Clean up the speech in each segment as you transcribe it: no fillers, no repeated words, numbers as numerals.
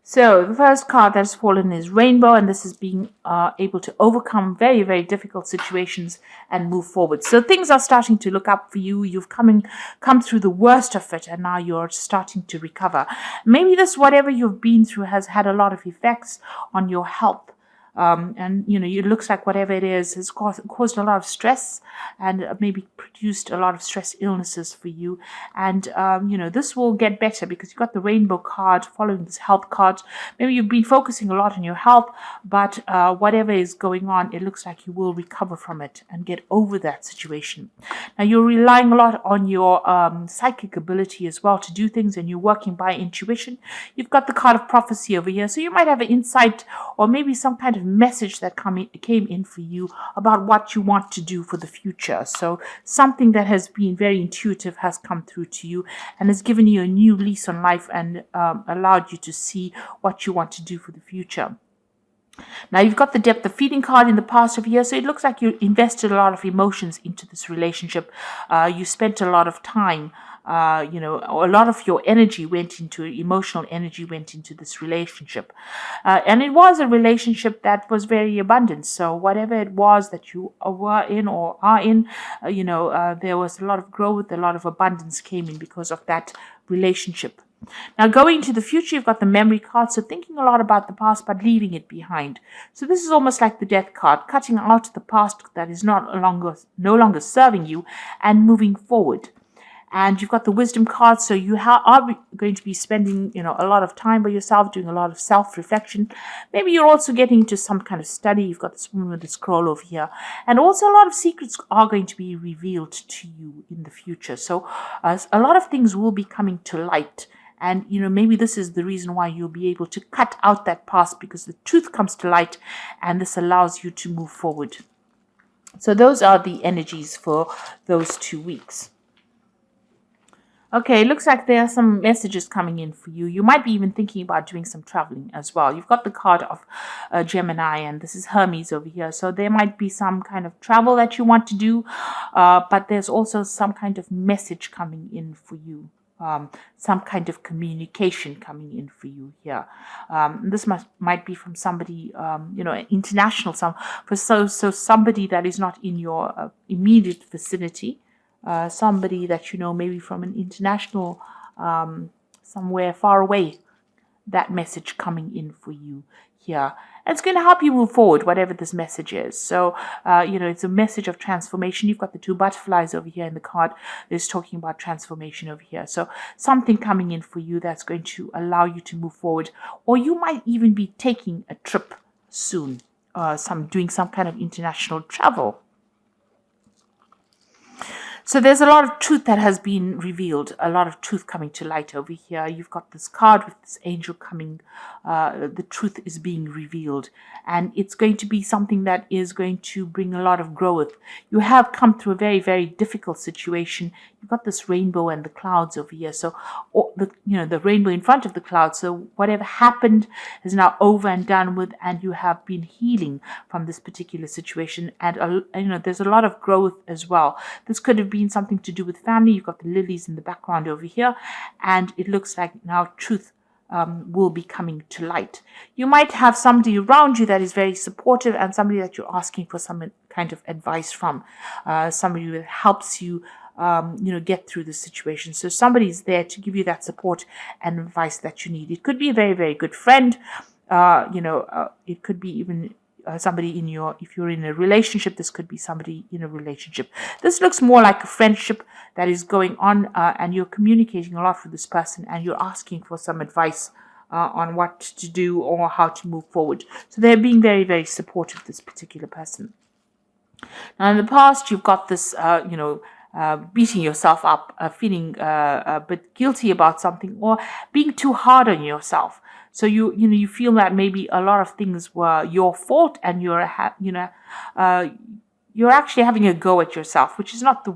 So the first card that's fallen is Rainbow, and this is being able to overcome very, very difficult situations and move forward. So things are starting to look up for you. You've come through the worst of it, and now you're starting to recover. Maybe this, whatever you've been through, has had a lot of effects on your health. And it looks like whatever it is has caused a lot of stress and maybe produced a lot of stress illnesses for you. And this will get better because you've got the rainbow card following this health card. Maybe you've been focusing a lot on your health, but whatever is going on, it looks like you will recover from it and get over that situation. Now you're relying a lot on your psychic ability as well to do things, and you're working by intuition. You've got the card of prophecy over here, so you might have an insight or maybe some kind of message that came in for you about what you want to do for the future. So something that has been very intuitive has come through to you and has given you a new lease on life and allowed you to see what you want to do for the future. Now you've got the depth of feeling card in the past of year, so it looks like you invested a lot of emotions into this relationship. You spent a lot of time. A lot of your energy went into emotional energy went into this relationship, and it was a relationship that was very abundant. So whatever it was that you were in or are in, there was a lot of growth, a lot of abundance came in because of that relationship. Now, going to the future, you've got the memory card, so thinking a lot about the past but leaving it behind. So this is almost like the death card, cutting out the past that is no longer serving you and moving forward. And you've got the wisdom card, so you are going to be spending, a lot of time by yourself, doing a lot of self-reflection. Maybe you're also getting into some kind of study. You've got this woman with the scroll over here. And also a lot of secrets are going to be revealed to you in the future. So a lot of things will be coming to light. And, maybe this is the reason why you'll be able to cut out that past, because the truth comes to light and this allows you to move forward. So those are the energies for those 2 weeks. Okay, it looks like there are some messages coming in for you. You might be even thinking about doing some traveling as well. You've got the card of Gemini, and this is Hermes over here. So there might be some kind of travel that you want to do, but there's also some kind of message coming in for you. Some kind of communication coming in for you here. This might be from somebody, international, so somebody that is not in your immediate vicinity. Somebody that maybe from an international, somewhere far away, that message coming in for you here. And it's going to help you move forward, whatever this message is. So, it's a message of transformation. You've got the 2 butterflies over here in the card. It's talking about transformation over here. So something coming in for you that's going to allow you to move forward. Or you might even be taking a trip soon, doing some kind of international travel. So there's a lot of truth that has been revealed, a lot of truth coming to light over here. You've got this card with this angel coming. The truth is being revealed, and it's going to be something that is going to bring a lot of growth. You have come through a very, very difficult situation. You've got this rainbow and the clouds over here. So, the rainbow in front of the clouds. So whatever happened is now over and done with, and you have been healing from this particular situation. And, there's a lot of growth as well. This could have been something to do with family. You've got the lilies in the background over here, and it looks like now truth will be coming to light. You might have somebody around you that is very supportive, and somebody that you're asking for some kind of advice from, somebody that helps you get through the situation. So somebody's there to give you that support and advice that you need. It could be a very, very good friend. It could be even somebody if you're in a relationship, this could be somebody in a relationship. This looks more like a friendship that is going on, and you're communicating a lot with this person, and you're asking for some advice on what to do or how to move forward. So they're being very, very supportive, this particular person. Now, in the past, you've got this, beating yourself up, feeling a bit guilty about something, or being too hard on yourself. So you feel that maybe a lot of things were your fault, and you're actually having a go at yourself, which is not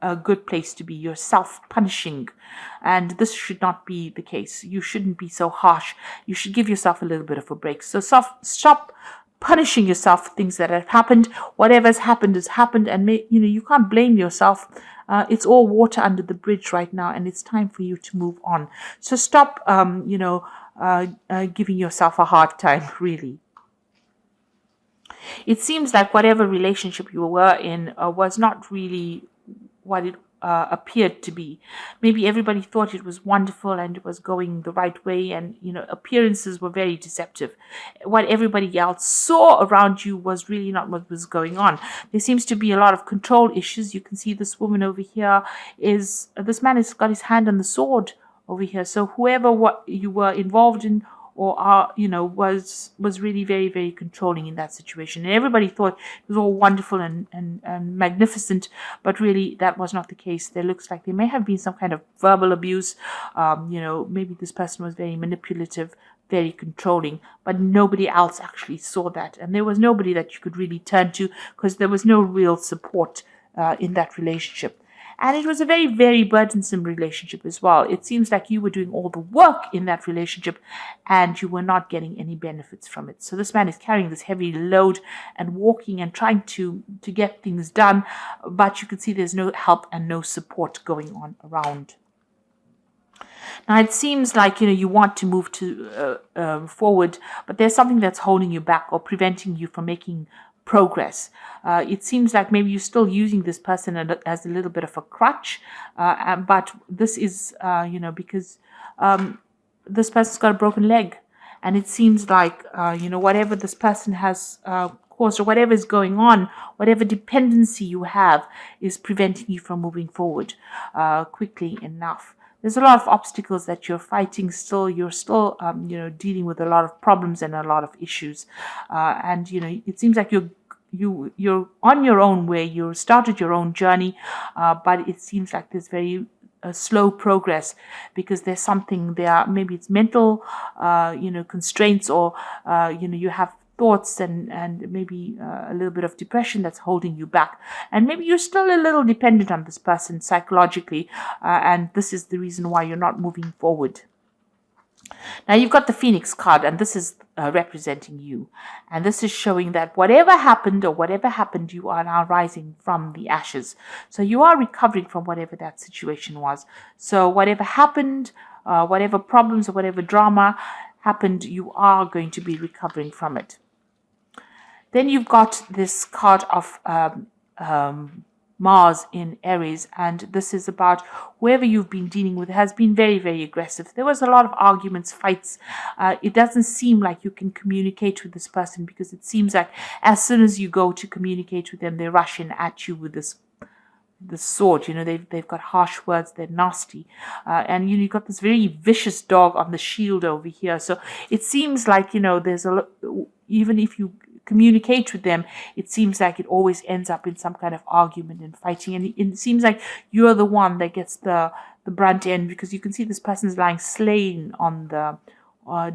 a good place to be. You're self-punishing, and this should not be the case. You shouldn't be so harsh. You should give yourself a little bit of a break. So stop punishing yourself for things that have happened. Whatever has happened has happened, and you can't blame yourself it's all water under the bridge right now, and it's time for you to move on. So stop, giving yourself a hard time, really. It seems like whatever relationship you were in was not really what it appeared to be. Maybe everybody thought it was wonderful and it was going the right way, and appearances were very deceptive. What everybody else saw around you was really not what was going on. There seems to be a lot of control issues. You can see this woman over here this man has got his hand on the sword over here. So whoever what you were involved in or was really very, very controlling in that situation. And everybody thought it was all wonderful and magnificent, but really that was not the case. There looks like there may have been some kind of verbal abuse. Maybe this person was very manipulative, very controlling, but nobody else actually saw that. And there was nobody that you could really turn to because there was no real support in that relationship. And it was a very, very burdensome relationship as well. It seems like you were doing all the work in that relationship and you were not getting any benefits from it. So this man is carrying this heavy load and walking and trying to get things done, but you can see there's no help and no support going on around. Now, it seems like, you want to move forward, but there's something that's holding you back or preventing you from making progress. It seems like maybe you're still using this person as a little bit of a crutch, but this is, because this person's got a broken leg, and it seems like, whatever this person has caused or whatever is going on, whatever dependency you have is preventing you from moving forward quickly enough. There's a lot of obstacles that you're fighting still. You're still, dealing with a lot of problems and a lot of issues. And it seems like you're on your own way. You started your own journey, but it seems like there's very slow progress because there's something there. Maybe it's mental, constraints, or, you have thoughts and maybe a little bit of depression that's holding you back. And maybe you're still a little dependent on this person psychologically, and this is the reason why you're not moving forward. Now you've got the Phoenix card, and this is representing you. And this is showing that whatever happened, you are now rising from the ashes. So you are recovering from whatever that situation was. So whatever happened, whatever problems or whatever drama happened, you are going to be recovering from it. Then you've got this card of Mars in Aries, and this is about whoever you've been dealing with has been very, very aggressive. There was a lot of arguments, fights. It doesn't seem like you can communicate with this person because it seems like as soon as you go to communicate with them, they rush in at you with this sword. They've got harsh words, they're nasty, and you've got this very vicious dog on the shield over here. So it seems like there's even if you communicate with them, it seems like it always ends up in some kind of argument and fighting, and it seems like you're the one that gets the brunt end, because you can see this person's lying slain on the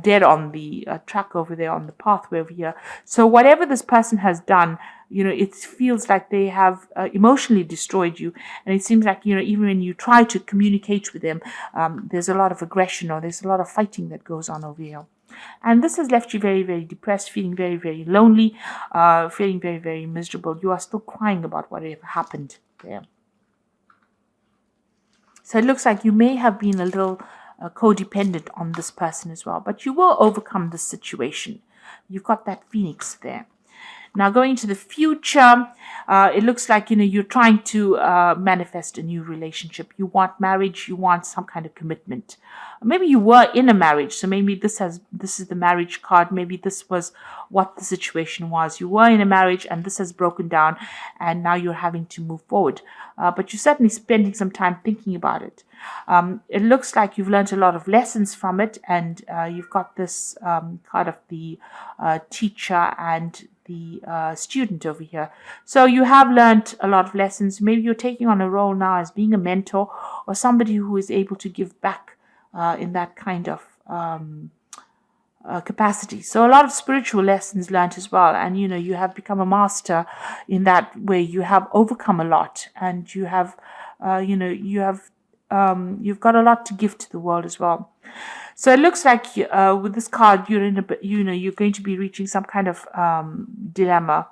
dead on the track over there, on the pathway over here. So whatever this person has done, it feels like they have emotionally destroyed you. And it seems like, even when you try to communicate with them, there's a lot of aggression or there's a lot of fighting that goes on over here. And this has left you very, very depressed, feeling very, very lonely, feeling very, very miserable. You are still crying about whatever happened there. So it looks like you may have been a little codependent on this person as well, but you will overcome this situation. You've got that Phoenix there. Now, going to the future, it looks like, you're trying to manifest a new relationship. You want marriage. You want some kind of commitment. Maybe you were in a marriage, so maybe this is the marriage card. Maybe this was what the situation was. You were in a marriage and this has broken down, and now you're having to move forward. But you're certainly spending some time thinking about it. It looks like you've learned a lot of lessons from it, and you've got this card of the teacher and the student over here. So you have learned a lot of lessons. Maybe you're taking on a role now as being a mentor or somebody who is able to give back in that kind of capacity. So a lot of spiritual lessons learned as well, and you have become a master in that way. You have overcome a lot, and you have you've got a lot to give to the world as well. So it looks like with this card, you're you're going to be reaching some kind of dilemma.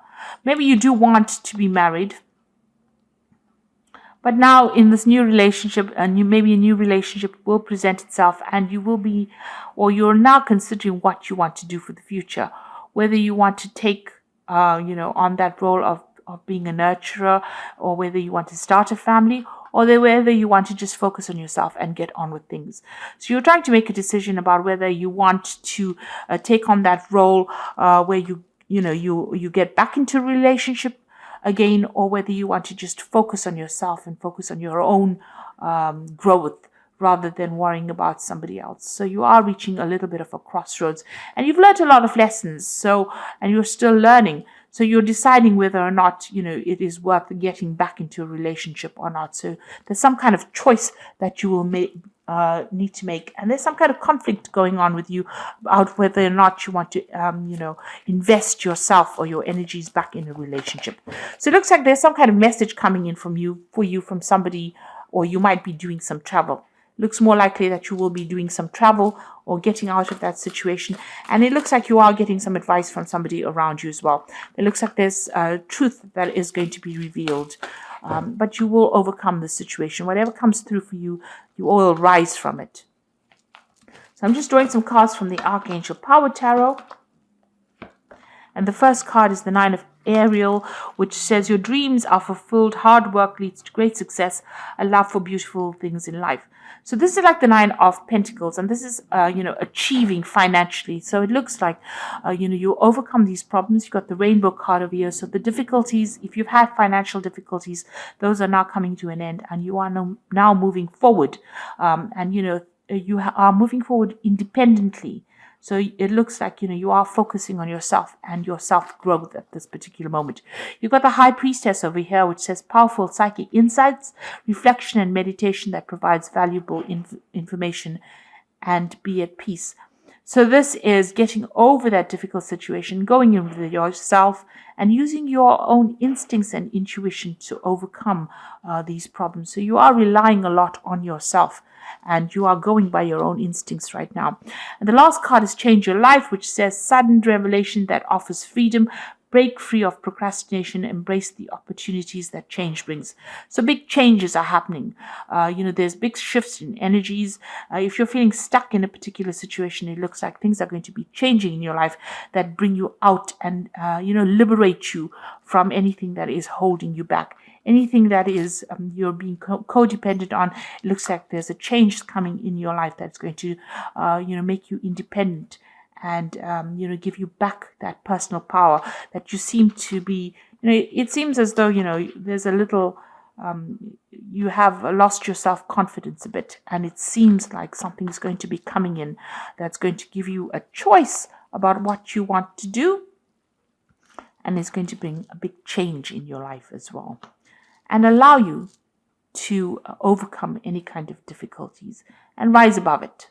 Maybe you do want to be married, But now in this new relationship, maybe a new relationship will present itself, and you will be, or you're now considering what you want to do for the future, whether you want to take, on that role of being a nurturer, or whether you want to start a family, or whether you want to just focus on yourself and get on with things. So you're trying to make a decision about whether you want to take on that role where you get back into a relationship again, or whether you want to just focus on yourself and focus on your own growth rather than worrying about somebody else. So you are reaching a little bit of a crossroads, and you've learned a lot of lessons. And you're still learning. So you're deciding whether or not, it is worth getting back into a relationship or not. So there's some kind of choice that you will need to make, and there's some kind of conflict going on with you about whether or not you want to invest yourself or your energies back in a relationship. So it looks like there's some kind of message coming in from somebody, or you might be doing some travel. Looks more likely that you will be doing some travel or getting out of that situation, and it looks like you are getting some advice from somebody around you as well. It looks like there's truth that is going to be revealed. But you will overcome the situation. Whatever comes through for you, you will rise from it. So I'm just drawing some cards from the Archangel Power Tarot. And the first card is the Nine of Ariel, which says your dreams are fulfilled, hard work leads to great success, a love for beautiful things in life. So this is like the Nine of Pentacles, and this is, achieving financially. So it looks like, you overcome these problems. You've got the Rainbow card over here. So the difficulties, if you've had financial difficulties, those are now coming to an end, and you are now moving forward. You are moving forward independently. So it looks like, you are focusing on yourself and your self-growth at this particular moment. You've got the High Priestess over here, which says powerful psychic insights, reflection and meditation that provides valuable information, and be at peace. So this is getting over that difficult situation, going in with yourself, and using your own instincts and intuition to overcome these problems. So you are relying a lot on yourself, and you are going by your own instincts right now. And the last card is Change Your Life, which says sudden revelation that offers freedom. Break free of procrastination, embrace the opportunities that change brings. So big changes are happening. There's big shifts in energies. If you're feeling stuck in a particular situation, it looks like things are going to be changing in your life that bring you out and, liberate you from anything that is holding you back. Anything that is you're being codependent on, it looks like there's a change coming in your life that's going to, make you independent, and give you back that personal power that you seem to be. It seems as though there's a little you have lost your self-confidence a bit, and it seems like something's going to be coming in that's going to give you a choice about what you want to do, and it's going to bring a big change in your life as well, and allow you to overcome any kind of difficulties and rise above it.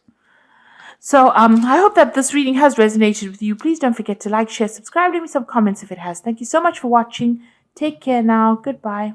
So I hope that this reading has resonated with you. Please don't forget to like, share, subscribe, leave me some comments if it has. Thank you so much for watching. Take care now. Goodbye.